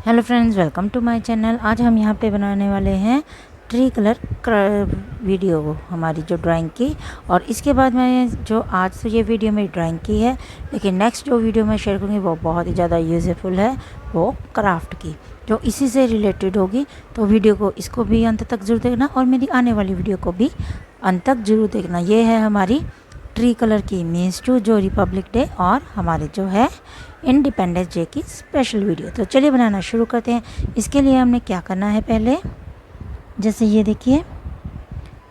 Hello friends, welcome to my channel. आज हम यहाँ पे बनाने वाले हैं ट्री कलर वीडियो हमारी जो ड्राइंग की। और इसके बाद मैं जो आज तो ये वीडियो मेरी ड्राइंग की है, लेकिन नेक्स्ट जो वीडियो मैं शेयर करूँगी वो बहुत ही ज़्यादा यूज़फुल है, वो क्राफ्ट की, जो इसी से रिलेटेड होगी। तो वीडियो को इसको भी अंत तक ज़रूर देखना और मेरी आने वाली वीडियो को भी अंत तक ज़रूर देखना। ये है हमारी ट्री कलर की मीन्स टू जो रिपब्लिक डे और हमारे जो है इंडिपेंडेंस डे की स्पेशल वीडियो। तो चलिए बनाना शुरू करते हैं। इसके लिए हमने क्या करना है, पहले जैसे ये देखिए,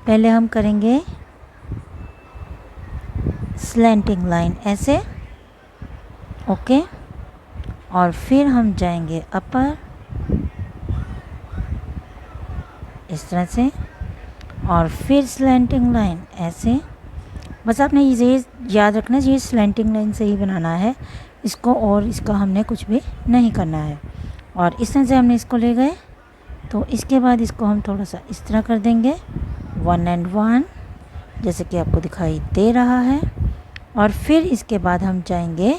पहले हम करेंगे स्लैंटिंग लाइन ऐसे, ओके। और फिर हम जाएंगे अपर इस तरह से, और फिर स्लैंटिंग लाइन ऐसे। बस आपने ये याद रखना है, ये स्लैंटिंग लाइन से ही बनाना है इसको, और इसका हमने कुछ भी नहीं करना है। और इस तरह से हमने इसको ले गए, तो इसके बाद इसको हम थोड़ा सा इस तरह कर देंगे 1 and 1, जैसे कि आपको दिखाई दे रहा है। और फिर इसके बाद हम जाएंगे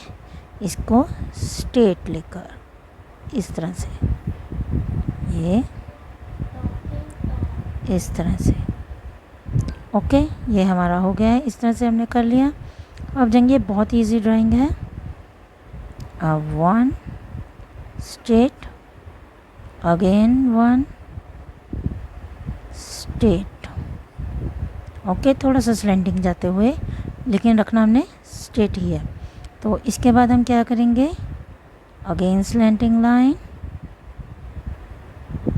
इसको स्ट्रेट लेकर इस तरह से, ये इस तरह से, ओके। ये हमारा हो गया है, इस तरह से हमने कर लिया। अब जाएंगे, बहुत इजी ड्राइंग है। अब 1 स्ट्रेट, अगेन 1 स्ट्रेट, ओके। थोड़ा सा स्लैंटिंग जाते हुए, लेकिन रखना हमने स्ट्रेट ही है। तो इसके बाद हम क्या करेंगे, again slanting line,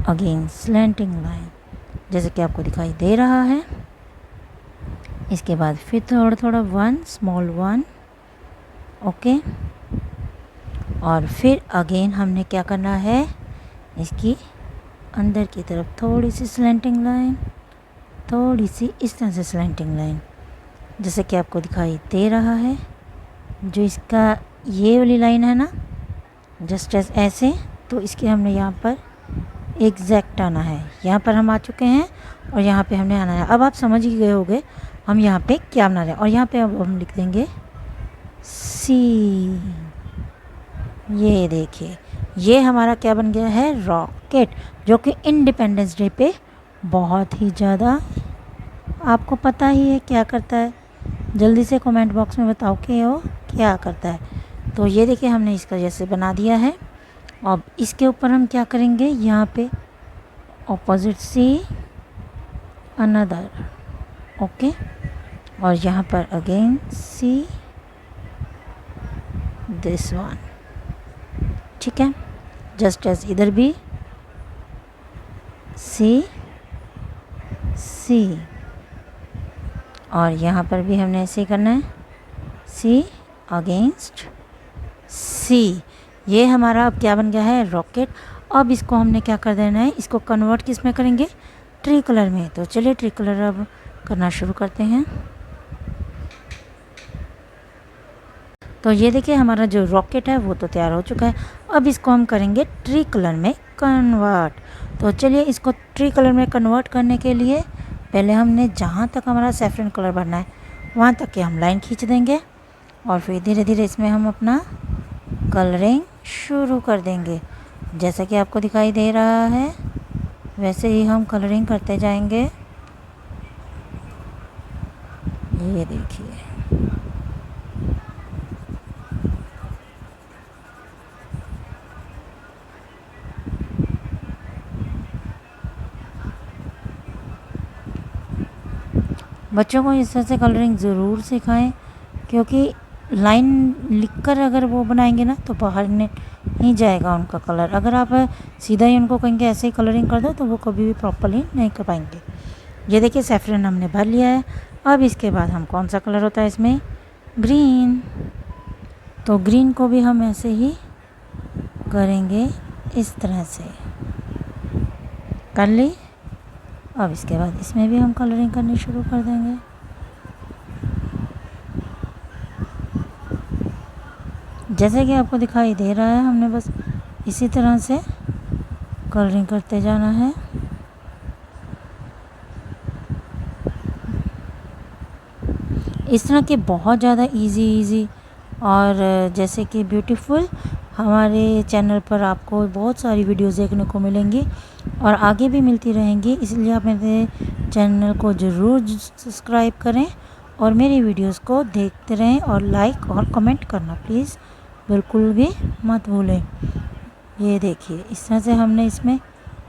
again slanting line, जैसे कि आपको दिखाई दे रहा है। इसके बाद फिर थोड़ा थोड़ा 1 स्मॉल 1, ओके। और फिर अगेन हमने क्या करना है, इसकी अंदर की तरफ थोड़ी सी स्लैंटिंग लाइन, थोड़ी सी इस तरह से स्लैंटिंग लाइन, जैसे कि आपको दिखाई दे रहा है। जो इसका ये वाली लाइन है ना, जस्ट एज ऐसे, तो इसके हमने यहाँ पर एग्जैक्ट आना है। यहाँ पर हम आ चुके हैं और यहाँ पे हमने आना है। अब आप समझ ही गए होंगे हम यहाँ पे क्या बना रहे हैं। और यहाँ पे अब हम लिख देंगे सी। ये देखिए, ये हमारा क्या बन गया है, रॉकेट, जो कि इंडिपेंडेंस डे पे बहुत ही ज़्यादा आपको पता ही है क्या करता है। जल्दी से कमेंट बॉक्स में बताओ कि वो क्या करता है। तो ये देखिए, हमने इसका जैसे बना दिया है। अब इसके ऊपर हम क्या करेंगे, यहाँ पे ऑपोजिट सी अनदर, ओके। और यहाँ पर अगेन सी दिस वन, ठीक है। जस्ट एज इधर भी सी सी, और यहाँ पर भी हमने ऐसे ही करना है, सी अगेंस्ट सी। ये हमारा अब क्या बन गया है, रॉकेट। अब इसको हमने क्या कर देना है, इसको कन्वर्ट किस में करेंगे, ट्री कलर में। तो चलिए ट्री कलर अब करना शुरू करते हैं। तो ये देखिए, हमारा जो रॉकेट है वो तो तैयार हो चुका है। अब इसको हम करेंगे ट्री कलर में कन्वर्ट। तो चलिए, इसको ट्री कलर में कन्वर्ट करने के लिए पहले हमने जहाँ तक हमारा सैफरन कलर भरना है वहाँ तक की हम लाइन खींच देंगे, और फिर धीरे धीरे इसमें हम अपना कलरिंग शुरू कर देंगे। जैसा कि आपको दिखाई दे रहा है वैसे ही हम कलरिंग करते जाएंगे। ये देखिए, बच्चों को इस तरह से कलरिंग ज़रूर सिखाएं, क्योंकि लाइन लिखकर अगर वो बनाएंगे ना तो बाहर नहीं जाएगा उनका कलर। अगर आप सीधा ही उनको कहेंगे ऐसे ही कलरिंग कर दो, तो वो कभी भी प्रॉपरली नहीं कर पाएंगे। ये देखिए, सैफरन हमने भर लिया है। अब इसके बाद हम कौन सा कलर होता है इसमें, ग्रीन। तो ग्रीन को भी हम ऐसे ही करेंगे, इस तरह से कर ली। अब इसके बाद इसमें भी हम कलरिंग करनी शुरू कर देंगे। जैसे कि आपको दिखाई दे रहा है, हमने बस इसी तरह से कलरिंग करते जाना है। इस तरह के बहुत ज़्यादा इजी और जैसे कि ब्यूटीफुल हमारे चैनल पर आपको बहुत सारी वीडियोस देखने को मिलेंगी और आगे भी मिलती रहेंगी, इसलिए आप मेरे चैनल को ज़रूर सब्सक्राइब करें और मेरी वीडियोस को देखते रहें और लाइक और कमेंट करना प्लीज़ बिल्कुल भी मत भूलें। ये देखिए इस तरह से हमने इसमें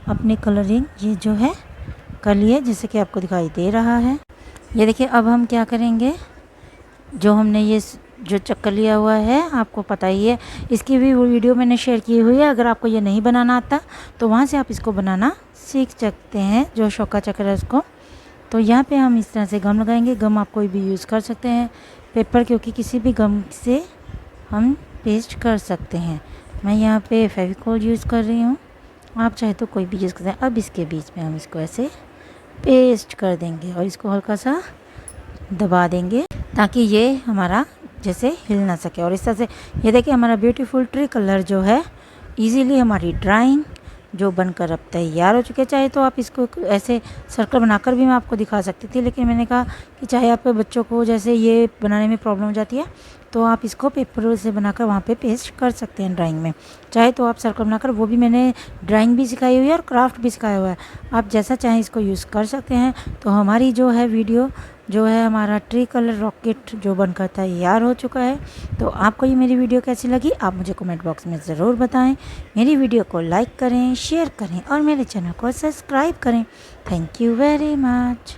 अपनी कलरिंग ये जो है कर ली है, जैसे कि आपको दिखाई दे रहा है। ये देखिए अब हम क्या करेंगे, जो हमने ये जो चक्कर लिया हुआ है आपको पता ही है, इसकी भी वो वीडियो मैंने शेयर की हुई है। अगर आपको ये नहीं बनाना आता तो वहाँ से आप इसको बनाना सीख सकते हैं, जो शौका चक्कर है उसको। तो यहाँ पे हम इस तरह से गम लगाएंगे। गम आप कोई भी यूज़ कर सकते हैं, पेपर, क्योंकि किसी भी गम से हम पेस्ट कर सकते हैं। मैं यहाँ पे फेविकोल यूज़ कर रही हूँ, आप चाहे तो कोई भी यूज़ कर सकते हैं। अब इसके बीच में हम इसको ऐसे पेस्ट कर देंगे और इसको हल्का सा दबा देंगे ताकि ये हमारा जैसे हिल ना सके। और इस तरह से ये देखिए हमारा ब्यूटीफुल ट्री कलर जो है इजीली हमारी ड्राइंग जो बनकर अब तैयार हो चुके। चाहे तो आप इसको ऐसे सर्कल बनाकर भी मैं आपको दिखा सकती थी, लेकिन मैंने कहा कि चाहे आपके बच्चों को जैसे ये बनाने में प्रॉब्लम हो जाती है तो आप इसको पेपर से बनाकर वहाँ पे पेस्ट कर सकते हैं ड्राइंग में। चाहे तो आप सर्कल बनाकर, वो भी मैंने ड्राइंग भी सिखाई हुई है और क्राफ्ट भी सिखाया हुआ है, आप जैसा चाहें इसको यूज़ कर सकते हैं। तो हमारी जो है वीडियो जो है हमारा ट्री कलर रॉकेट जो बनकर तैयार हो चुका है। तो आपको ये मेरी वीडियो कैसी लगी आप मुझे कमेंट बॉक्स में ज़रूर बताएं। मेरी वीडियो को लाइक करें, शेयर करें और मेरे चैनल को सब्सक्राइब करें। Thank you very much.